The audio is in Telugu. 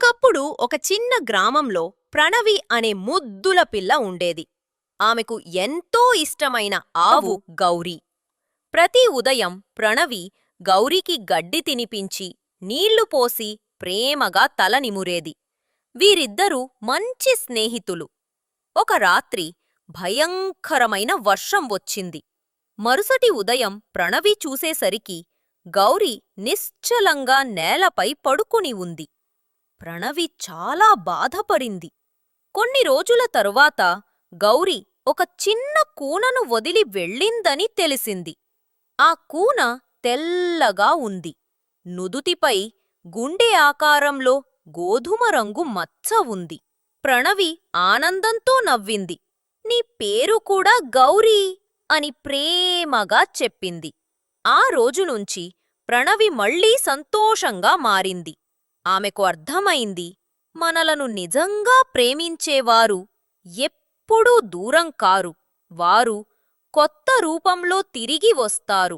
ఒకప్పుడు ఒక చిన్న గ్రామంలో ప్రణవి అనే ముద్దుల పిల్ల ఉండేది. ఆమెకు ఎంతో ఇష్టమైన ఆవు గౌరీ. ప్రతి ఉదయం ప్రణవి గౌరీకి గడ్డి తినిపించి నీళ్లు పోసి ప్రేమగా తల నిమురేది. వీరిద్దరూ మంచి స్నేహితులు. ఒక రాత్రి భయంకరమైన వర్షం వచ్చింది. మరుసటి ఉదయం ప్రణవి చూసేసరికి గౌరీ నిశ్చలంగా నేలపై పడుకుని ఉంది. ప్రణవి చాలా బాధపడింది. కొన్ని రోజుల తరువాత గౌరీ ఒక చిన్న కూనను వదిలి వెళ్ళిందని తెలిసింది. ఆ కూన తెల్లగా ఉంది. నుదుటిపై గుండె ఆకారంలో గోధుమ రంగు మచ్చ ఉంది. ప్రణవి ఆనందంతో నవ్వింది. నీ పేరు కూడా గౌరీ అని ప్రేమగా చెప్పింది. ఆ రోజునుంచి ప్రణవి మళ్లీ సంతోషంగా మారింది. ఆమెకు అర్థమైంది, మనలను నిజంగా ప్రేమించేవారు ఎప్పుడూ దూరం కారు, వారు కొత్త రూపంలో తిరిగి వస్తారు.